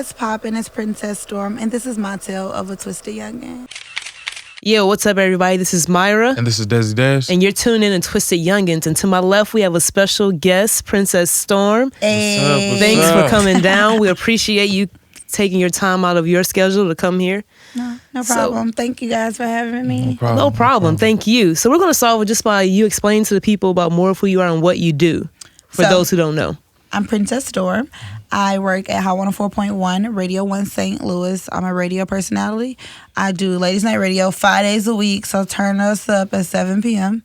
What's poppin'? It's Princess Storm, and this is my tale of a twisted youngin. Yo, what's up, everybody? This is Myra. And this is Desi Dash. And you're tuned in to Twisted Youngins. And to my left, we have a special guest, Princess Storm. Hey. Thanks for coming down. We appreciate you taking your time out of your schedule to come here. No problem. Thank you guys for having me. No problem. Thank you. So we're going to start with just by you explaining to the people about more of who you are and what you do, for those who don't know. I'm Princess Storm. I work at Hot 104.1, Radio 1 St. Louis. I'm a radio personality. I do Ladies Night Radio 5 days a week, so turn us up at 7 p.m.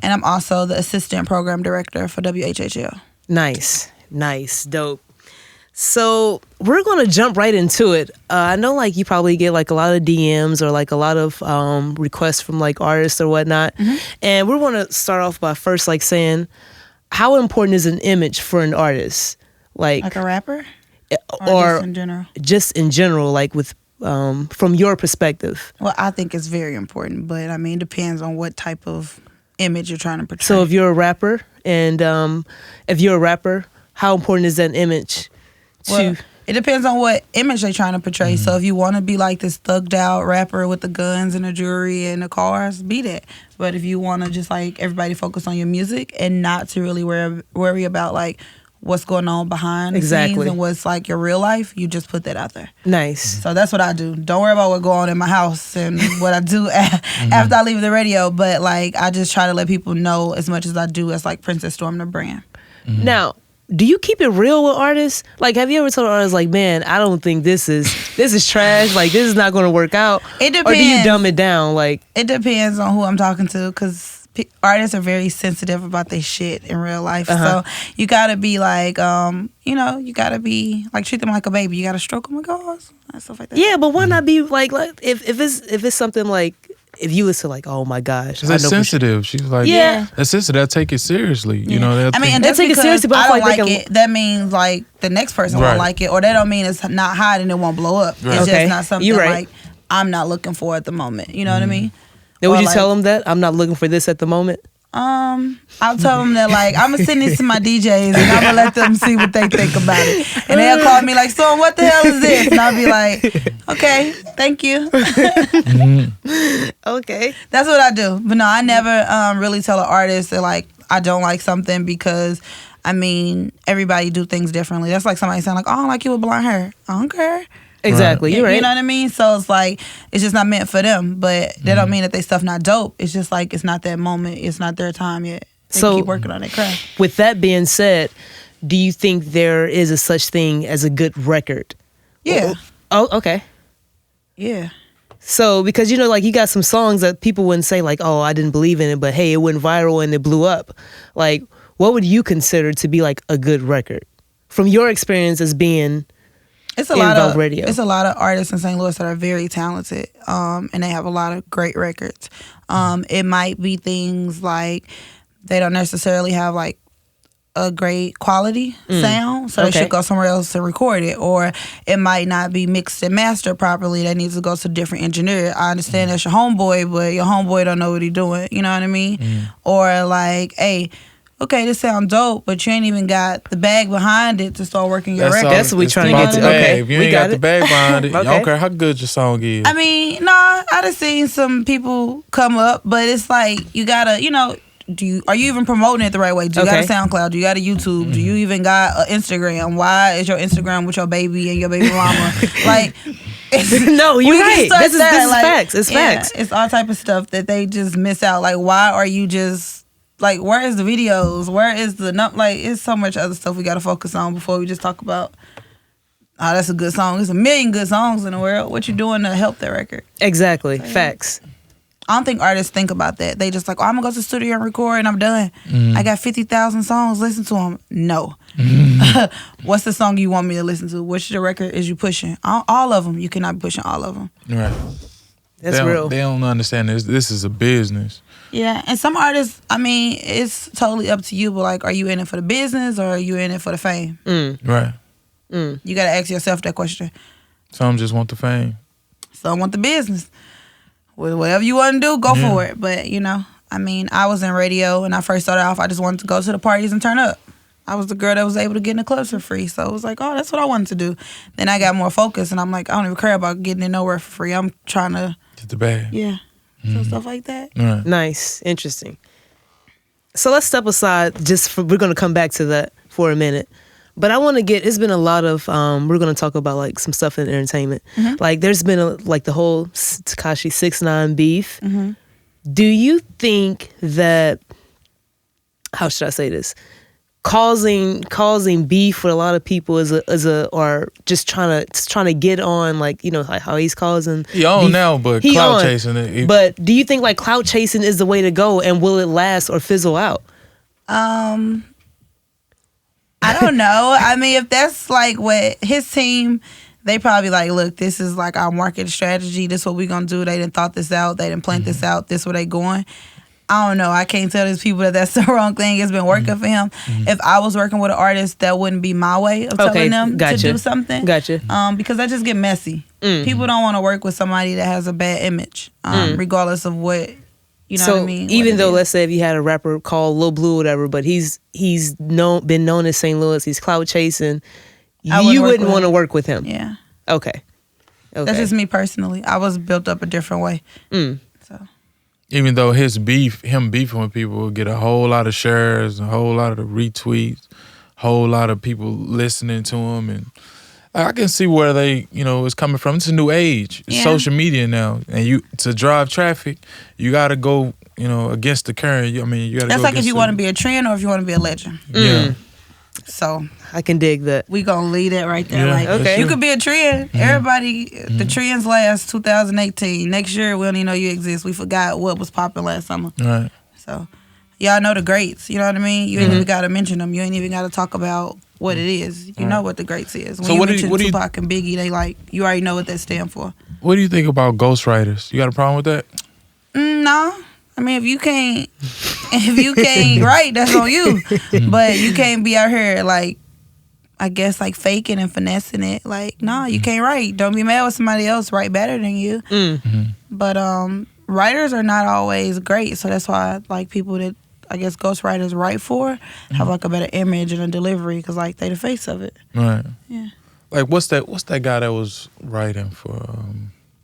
And I'm also the assistant program director for WHHL. Nice. Dope. So we're going to jump right into it. I know you probably get a lot of DMs or a lot of requests from artists or whatnot. Mm-hmm. And we're going to start off by first saying, how important is an image for an artist? Like a rapper? Or just in general? Just in general, with from your perspective. Well, I think it's very important, but it depends on what type of image you're trying to portray. So if you're a rapper, how important is that image to... Well, it depends on what image they're trying to portray. Mm-hmm. So if you want to be this thugged out rapper with the guns and the jewelry and the cars, be that. But if you want to just everybody focus on your music and not to really worry about what's going on behind the scenes and what's your real life, you just put that out there. Nice. So that's what I do. Don't worry about what go on in my house and what I do after I leave the radio. But I just try to let people know as much as I do as Princess Storm the brand. Mm-hmm. Now, do you keep it real with artists? Have you ever told artists man, I don't think this is trash. This is not going to work out. It depends. Or do you dumb it down? It depends on who I'm talking to, because artists are very sensitive about their shit in real life. Uh-huh. So you gotta be you gotta be treat them like a baby. You gotta stroke them like and stuff like that. Yeah, but why not be if it's something if you listen oh my gosh, that's sensitive. She's that's sensitive. I take it seriously. Yeah. You know, and that's take it seriously, but I don't like it. That means the next person won't like it, or that don't mean it's not hot and it won't blow up. Right. It's just not something I'm not looking for at the moment. You know what I mean? Then would you tell them that I'm not looking for this at the moment? I'll tell them that I'm gonna send this to my DJs and I'm gonna let them see what they think about it, and they'll call me so what the hell is this? And I'll be okay, thank you. Okay, that's what I do. But no, I never really tell an artist that I don't like something, because everybody do things differently. That's somebody saying oh, I don't like you with blonde hair. I don't care. Exactly, you're right. You know what I mean? So it's it's just not meant for them. But that don't mean that they stuff not dope. It's just it's not that moment. It's not their time yet. They keep working on their craft. With that being said, do you think there is a such thing as a good record? Yeah. Oh, okay. Yeah. So because you got some songs that people wouldn't say oh, I didn't believe in it, but hey, it went viral and it blew up. What would you consider to be a good record from your experience as being? It's a lot of artists in St. Louis that are very talented, and they have a lot of great records. It might be things they don't necessarily have a great quality sound, so they should go somewhere else to record it, or it might not be mixed and mastered properly. That needs to go to a different engineer. I understand that's your homeboy, but your homeboy don't know what he's doing. You know what I mean? Or hey, okay, this sound dope, but you ain't even got the bag behind it to start working your record. That's what we trying to get to. Okay, if you ain't got the bag behind it, I don't care how good your song is. I done seen some people come up, but it's you gotta, are you even promoting it the right way? Do you got a SoundCloud? Do you got a YouTube? Do you even got an Instagram? Why is your Instagram with your baby and your baby mama? No, you're right. This is facts. It's facts. It's all type of stuff that they just miss out. Why are you just... where is the videos? Where is the... it's so much other stuff we got to focus on before we just talk about, oh, that's a good song. There's a million good songs in the world. What you doing to help that record? Exactly. Facts. I don't think artists think about that. They just oh, I'm going to go to the studio and record and I'm done. I got 50,000 songs. Listen to them. No. What's the song you want me to listen to? Which the record is you pushing? All of them. You cannot be pushing all of them. Right. That's real. They don't understand this. This is a business. Yeah, and some artists, it's totally up to you, but are you in it for the business or are you in it for the fame? Right. You got to ask yourself that question. Some just want the fame. Some want the business. Well, whatever you want to do, go for it. But, I was in radio and I first started off, I just wanted to go to the parties and turn up. I was the girl that was able to get in the clubs for free. So it was like, oh, that's what I wanted to do. Then I got more focused, and I'm like, I don't even care about getting in nowhere for free. I'm trying to get the bag. Yeah. So stuff like that. Right. Nice. Interesting. So let's step aside we're going to come back to that for a minute. But I want to it's been a lot of, we're going to talk about like some stuff in entertainment. Mm-hmm. Like there's been like the whole Tekashi 6ix9ine beef. Mm-hmm. Do you think that, how should I say this? Causing beef with a lot of people or just trying to get on, like, you know, like how he's causing. He on beef. Now, but he clout chasing it. But do you think like clout chasing is the way to go, and will it last or fizzle out? I don't know. I mean, if that's like what his team, they probably like, look, this is like our market strategy. This is what we're going to do. They didn't thought this out. They didn't plan this out. This is where they going. I don't know. I can't tell these people that that's the wrong thing. It's been working for him. Mm-hmm. If I was working with an artist, that wouldn't be my way of telling them to do something. Gotcha. Because that just get messy. Mm-hmm. People don't want to work with somebody that has a bad image, regardless of what. You know what I mean? Even though, let's say, if you had a rapper called Lil Blue or whatever, but he's been known in St. Louis, he's clout chasing, you wouldn't want to work with him. Yeah. Okay. That's just me personally. I was built up a different way. So. Even though him beefing with people will get a whole lot of shares, a whole lot of retweets, a whole lot of people listening to him, and I can see where they, you know, it's coming from. It's a new age. It's social media now, and to drive traffic, you got to go, you know, against the current. I mean, you got to. That's like if you want to be a trend or if you want to be a legend. Yeah. So I can dig that. We gonna leave that right there. Yeah, like, you could be a trend. Mm-hmm. Everybody, the trends last 2018. Next year, we don't even know you exist. We forgot what was popping last summer. Right. So, y'all know the greats. You know what I mean? You ain't even got to mention them. You ain't even got to talk about what it is. You know what the greats is. When you mention Tupac and Biggie, they like, you already know what that stand for. What do you think about Ghostwriters? You got a problem with that? No. I mean, if you can't write, that's on you. But you can't be out here like, I guess like faking and finessing it. Like, no, you can't write. Don't be mad with somebody else write better than you. But writers are not always great, so that's why like people that I guess ghostwriters write for have like a better image and a delivery because like they the face of it. Right. Yeah. Like what's that guy that was writing for?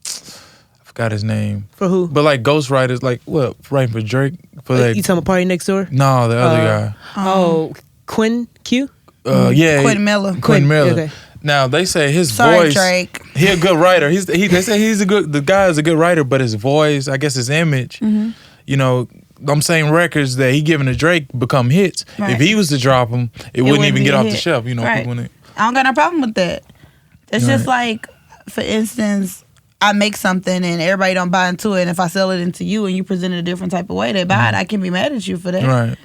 I forgot his name. For who? But like ghostwriters, like what? Writing for Drake. For like, you talking about Party Next Door? No, the other guy. Quinn Q. Yeah. Quinn Miller. Quinn Miller. Okay. Now they say his voice. Drake. He a good writer. They say the guy is a good writer, but his voice, I guess his image, you know. I'm saying records that he giving to Drake become hits. Right. If he was to drop them, it wouldn't even get off the shelf. You know, right. I don't got no problem with that. It's just like, for instance, I make something and everybody don't buy into it, and if I sell it into you and you present it a different type of way, they buy it. I can be mad at you for that. Right.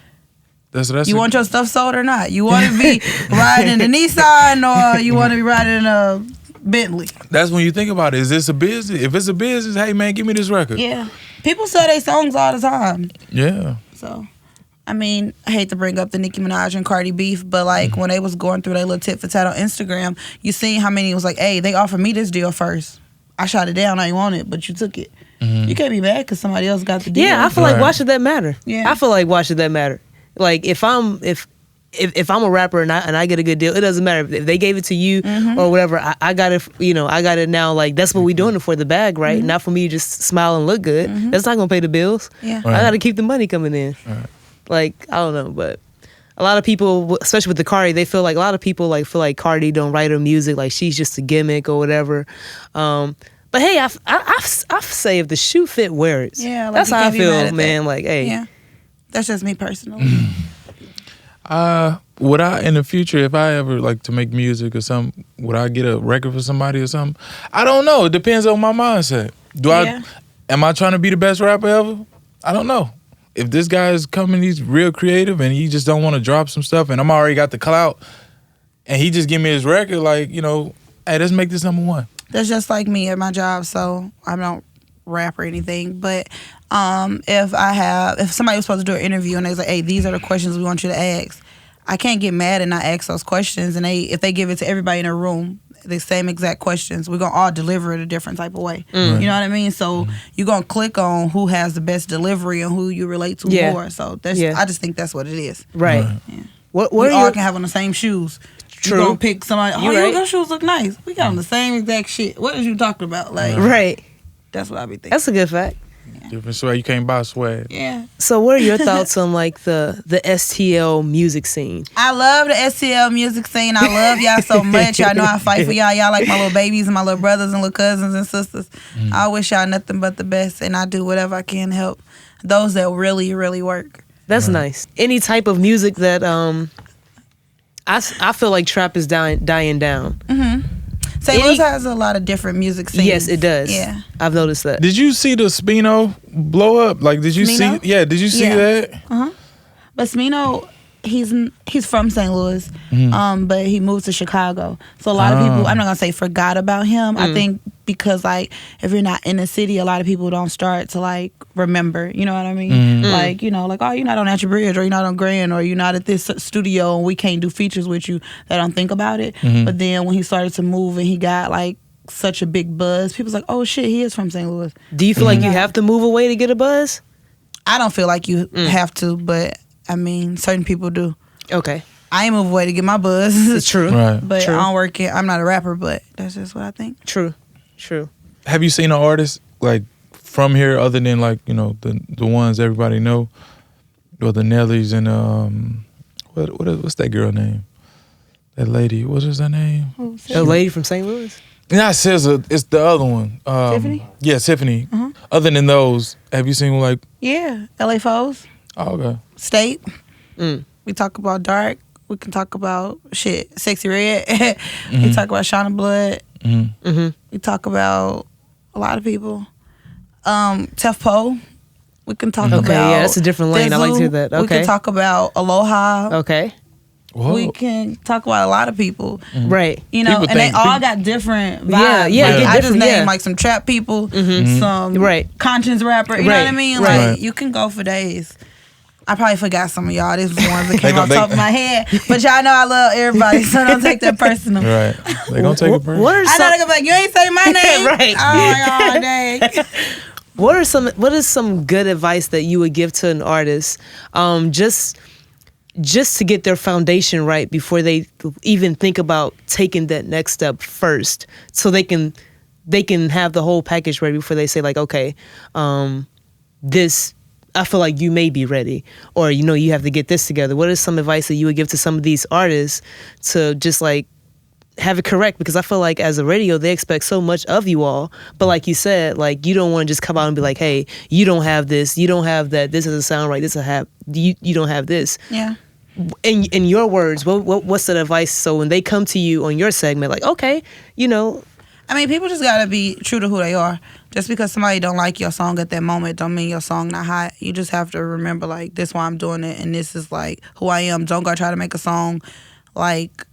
That's you want your stuff sold or not? You want to be riding in a Nissan or you want to be riding in a Bentley? That's when you think about it. Is this a business? If it's a business, hey man, give me this record. Yeah. People sell their songs all the time. Yeah. So, I mean, I hate to bring up the Nicki Minaj and Cardi beef, but like when they was going through their little tit for tat on Instagram, you seen how many was like, hey, they offered me this deal first. I shot it down. I didn't want it, but you took it. You can't be mad because somebody else got the deal. Yeah, I feel like why should that matter? Yeah. I feel like why should that matter? Like if I'm a rapper and I get a good deal, it doesn't matter if they gave it to you or whatever. I got it. You know, I got it now. Like that's what we doing it for, the bag, right? Not for me to just smile and look good. That's not gonna pay the bills. Yeah, right. I got to keep the money coming in. Right. Like I don't know, but a lot of people, especially with the Cardi, they feel like a lot of people like feel like Cardi don't write her music, like she's just a gimmick or whatever. But hey, I say if the shoe fit, wear it. Yeah, like that's how I feel, man. Like hey, yeah, that's just me personally. Would I in the future, if I ever like to make music or something, would I get a record for somebody or something? I don't know. It depends on my mindset. Am I trying to be the best rapper ever? I don't know. If this guy is coming, he's real creative and he just don't want to drop some stuff and I'm already got the clout and he just give me his record, like, you know, hey, let's make this number one. That's just like me at my job, so I don't rap or anything. But if somebody was supposed to do an interview and they was like, hey, these are the questions we want you to ask, I can't get mad and not ask those questions. And if they give it to everybody in a room, the same exact questions, we're going to all deliver it a different type of way. You know what I mean? So you're going to click on who has the best delivery and who you relate to more. So I just think that's what it is. Right. Yeah. We all can have on the same shoes. True. You gonna pick somebody. Oh, right. Your shoes look nice. We got on the same exact shit. What is you talking about? Like, right. That's what I be thinking. That's a good fact. Different swag. You can't buy swag. Yeah. So what are your thoughts on like the STL music scene? I love the STL music scene. I love y'all so much. Y'all know I fight for y'all. Y'all like my little babies and my little brothers and little cousins and sisters. I wish y'all nothing but the best, and I do whatever I can to help those that really, really work. That's nice. Any type of music that I feel like trap is dying down. St. Louis has a lot of different music scenes. Yes, it does. Yeah. I've noticed that. Did you see the Spino blow up? Like, did you Smino? see? Yeah, did you see that? But Smino, he's from St. Louis, but he moved to Chicago. So a lot of people, I'm not gonna say forgot about him. I think because like if you're not in the city, a lot of people don't start to like remember. You know what I mean? Like like, oh, you're not on At Your Bridge, or you're not on Grand, or you're not at this studio, and we can't do features with you. They don't think about it. But then when he started to move and he got like such a big buzz, people's like, oh shit, he is from St. Louis. Do you feel like you have to move away to get a buzz? I don't feel like you have to, but I mean, certain people do. Okay. I ain't move away to get my buzz. It's true. Right. But True. I don't work it. I'm not a rapper, but that's just what I think. True. Have you seen an artist like from here other than like the ones everybody know, or the Nellies and what's that girl name? That lady. What is her name? A lady from St. Louis? Not SZA. It's the other one. Tiffany? Yeah, Tiffany. Other than those, have you seen like? Yeah. LA Foes. Oh, okay. State. We talk about Dark. We can talk about shit. Sexy Red. We talk about Shauna Blood. We talk about a lot of people. Tef Poe. We can talk about. Okay, yeah, that's a different lane. I like to hear that. Okay. We can talk about Aloha. Okay. Whoa. We can talk about a lot of people. Right. And they all got different vibes. Yeah, like, I just different, named like some trap people, some conscience rapper. You know what I mean? Right. Like you can go for days. I probably forgot some of y'all. This was the ones that came off the top of my head. But y'all know I love everybody, so don't take that personal. Right. They gonna take it personal. What are I know they gonna be like, you ain't say my name. Right. Oh my God, dang. What is some good advice that you would give to an artist, just to get their foundation right before they even think about taking that next step first, so they can have the whole package ready before they say like, okay, this, I feel like you may be ready, or you have to get this together. What is some advice that you would give to some of these artists to just like have it correct? Because I feel like as a radio, they expect so much of you all, but like you said, like you don't want to just come out and be like, hey, you don't have this, you don't have that, this doesn't sound right, this doesn't have, you don't have this. Yeah. In your words, what's that advice? So when they come to you on your segment, like, okay, I mean, people just gotta be true to who they are. Just because somebody don't like your song at that moment don't mean your song not hot. You just have to remember, like, this why I'm doing it, and this is like who I am. Don't go try to make a song like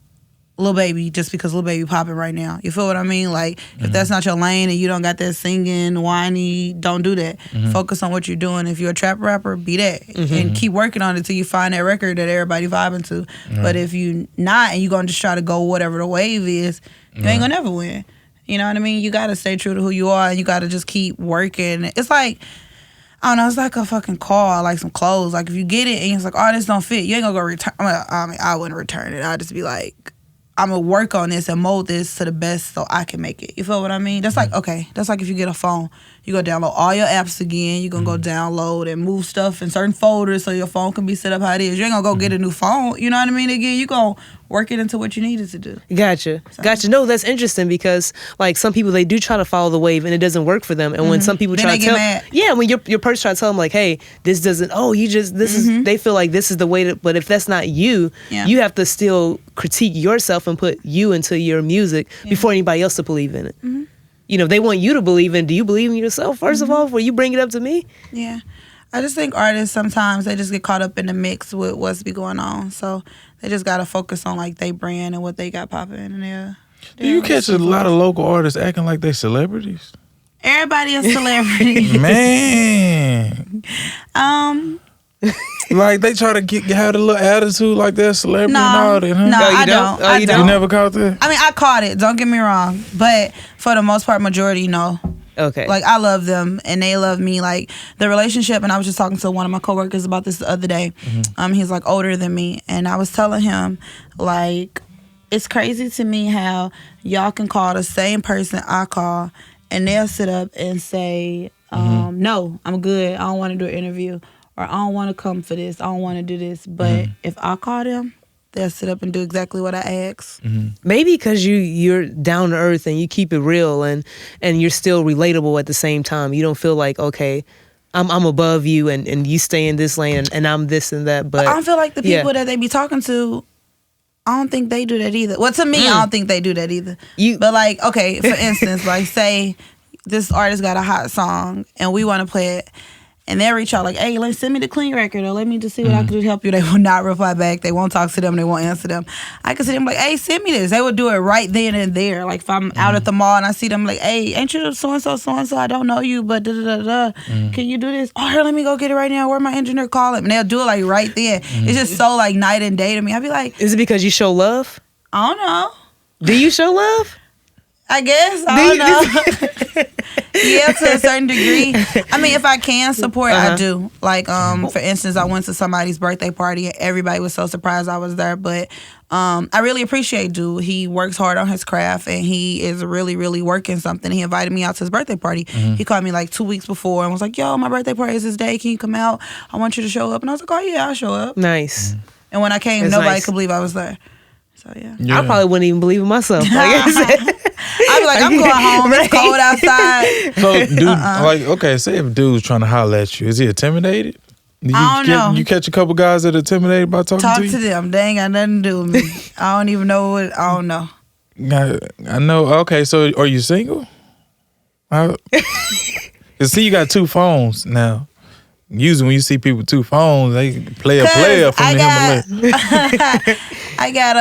Lil Baby just because Lil Baby popping right now. You feel what I mean? Like, if that's not your lane and you don't got that singing, whiny, don't do that. Focus on what you're doing. If you're a trap rapper, be that. And keep working on it till you find that record that everybody vibing to. But if you not and you gonna just try to go whatever the wave is, you ain't gonna never win. You know what I mean? You gotta stay true to who you are, and you gotta just keep working. It's like, I don't know, it's like a fucking car, like some clothes. Like, if you get it and it's like, oh, this don't fit, you ain't gonna go return. I wouldn't return it. I'd just be like, I'm gonna work on this and mold this to the best so I can make it. You feel what I mean? That's like, okay, that's like if you get a phone, you go download all your apps again. You're gonna go download and move stuff in certain folders so your phone can be set up how it is. You ain't gonna go get a new phone. You know what I mean? Again, you gonna work it into what you needed to do. Gotcha. No, that's interesting because like some people, they do try to follow the wave and it doesn't work for them. And when some people Then try they to get tell, mad. yeah, when your person try to tell them like, hey, this doesn't, is, they feel like this is the way to, but if that's not you, you have to still critique yourself and put you into your music before anybody else to believe in it. They want you to believe in, do you believe in yourself first of all before you bring it up to me? Yeah. I just think artists sometimes they just get caught up in the mix with what's be going on. So they just gotta focus on like they brand and what they got popping in there. Do you catch a lot of local artists acting like they celebrities? Everybody is celebrity. Man. Like they try to have a little attitude like they're a celebrity and all that, huh? No, Oh, you I don't? don't. Oh, you I don't? You don't. never caught that? I mean, I caught it. Don't get me wrong, but for the most part, majority, no. Okay. Like, I love them and they love me. Like, the relationship, and I was just talking to one of my coworkers about this the other day. He's like older than me, and I was telling him, like, it's crazy to me how y'all can call the same person I call and they'll sit up and say, no, I'm good. I don't want to do an interview, or I don't want to come for this. I don't want to do this. But if I call them, they'll sit up and do exactly what I ask. Maybe because you're down to earth and you keep it real and you're still relatable at the same time. You don't feel like, okay, I'm above you and you stay in this lane and I'm this and that. But I don't feel like the people that they be talking to, I don't think they do that either. Well, to me, I don't think they do that either. But like, okay, for instance, like say this artist got a hot song and we want to play it, and they'll reach out like, hey, send me the clean record, or let me just see what I can do to help you. They will not reply back. They won't talk to them. They won't answer them. I can see them like, hey, send me this. They would do it right then and there. Like if I'm out at the mall and I see them like, hey, ain't you so-and-so, so-and-so? I don't know you, but da-da-da-da. Can you do this? Oh, here, let me go get it right now. Where my engineer call him? And they'll do it like right then. It's just so like night and day to me. I'd be like, is it because you show love? I don't know. Do you show love? I guess. I don't know. Yeah, to a certain degree. I mean, if I can support, I do. Like, for instance, I went to somebody's birthday party and everybody was so surprised I was there. But I really appreciate dude. He works hard on his craft and he is really, really working something. He invited me out to his birthday party. He called me like 2 weeks before and was like, yo, my birthday party is this day. Can you come out? I want you to show up. And I was like, oh, yeah, I'll show up. Nice. And when I came, nobody could believe I was there. So, yeah. I probably wouldn't even believe it myself. Like I said. I'd be like, I'm going home. It's cold outside. So, dude, like, okay, say if dude's trying to holler at you, is he intimidated? I don't know. You catch a couple guys that are intimidated by talking to you? Talk to them. They ain't got nothing to do with me. I don't even know what. I don't know. I know. Okay, so are you single? See, you got two phones now. Usually when you see people with two phones, they play a player from the Himalaya. I got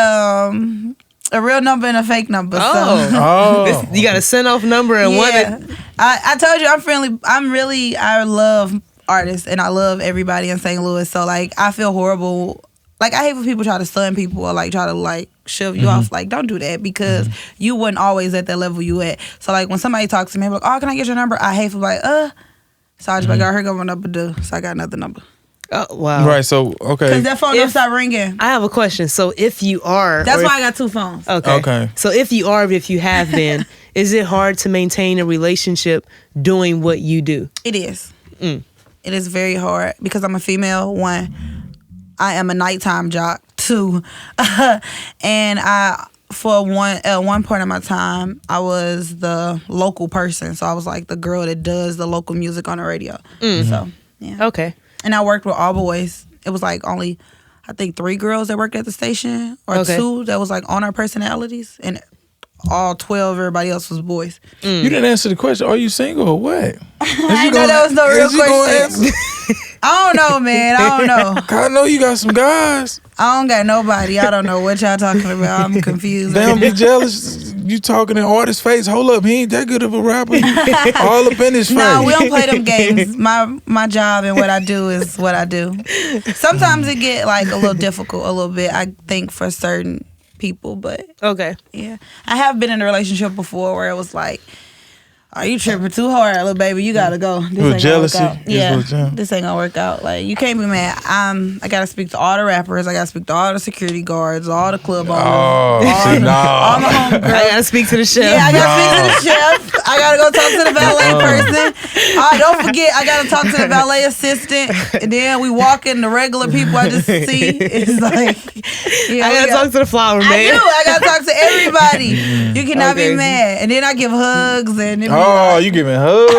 a real number and a fake number. Oh. You got a send off number and one. I told you I'm friendly. I love artists and I love everybody in St. Louis. So like I feel horrible. Like I hate when people try to stun people or like try to like shove you off. Like don't do that because you wasn't always at that level you at. So like when somebody talks to me, I'm like, oh, can I get your number? I hate for like, So I just like, I heard my number do. So I got another number. Oh, wow. Right, so, okay. Because that phone don't stop ringing. I have a question. So if you are... That's why I got two phones. Okay. So if you have been, is it hard to maintain a relationship doing what you do? It is. It is very hard because I'm a female, one. I am a nighttime jock, two. And for one point of my time, I was the local person. So I was like the girl that does the local music on the radio. So, yeah. Okay. And I worked with all boys. It was like only, I think 3 girls that worked at the station or 2 that was like on our personalities. And all 12, everybody else was boys. You didn't answer the question. Are you single or what? I know that was no real question. I don't know, man. I don't know. I know you got some guys. I don't got nobody. I don't know what y'all talking about. I'm confused. They don't be jealous. You talking in artist's face. Hold up, he ain't that good of a rapper. All up in his face. No, we don't play them games. My job and what I do is what I do. Sometimes it get like a little difficult, a little bit, I think, for certain people, but okay. Yeah. I have been in a relationship before where it was like, are you tripping too hard, little baby? You gotta go. This ain't jealousy. Gonna work out. Yeah, this ain't gonna work out. Like you can't be mad. I gotta speak to all the rappers. I gotta speak to all the security guards, all the club owners, all the homegirls. I gotta speak to the chef. Yeah, I gotta speak to the chef. I gotta go talk to the valet person. Don't forget, I gotta talk to the valet assistant. And then we walk in the regular people I just see. It's like, I gotta talk to the flower man. I gotta talk to everybody. You cannot be mad. And then I give hugs and. You giving hugs?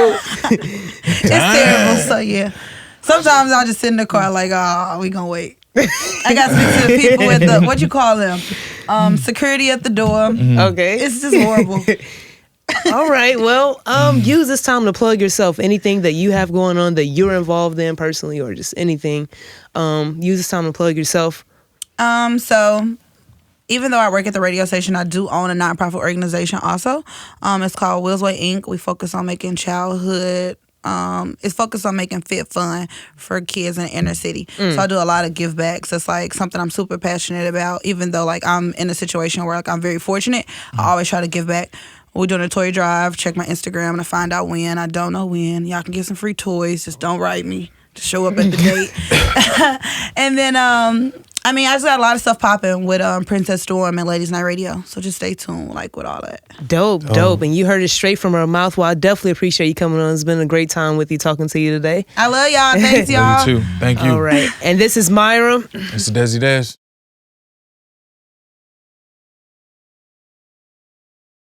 It's terrible. So yeah, sometimes I'll just sit in the car like, we gonna wait. I got to speak to the people with the what you call them, security at the door. Okay, it's just horrible. All right, well, use this time to plug yourself. Anything that you have going on that you're involved in personally, or just anything. Use this time to plug yourself. So. Even though I work at the radio station, I do own a nonprofit organization also. It's called Willsway Inc. We focus on making childhood, it's focused on making fit fun for kids in the inner city. So I do a lot of give backs. It's like something I'm super passionate about, even though like I'm in a situation where like I'm very fortunate. I always try to give back. We're doing a toy drive. Check my Instagram to find out when. I don't know when. Y'all can get some free toys. Just don't write me. Just show up at the date. And then, I just got a lot of stuff popping with Princess Stormm and Ladies Night Radio. So just stay tuned, with all that. Dope. And you heard it straight from her mouth. Well, I definitely appreciate you coming on. It's been a great time with you, talking to you today. I love y'all. Thanks, y'all. Love you too. Thank you. All right. And this is Myra. It's Desi Dash.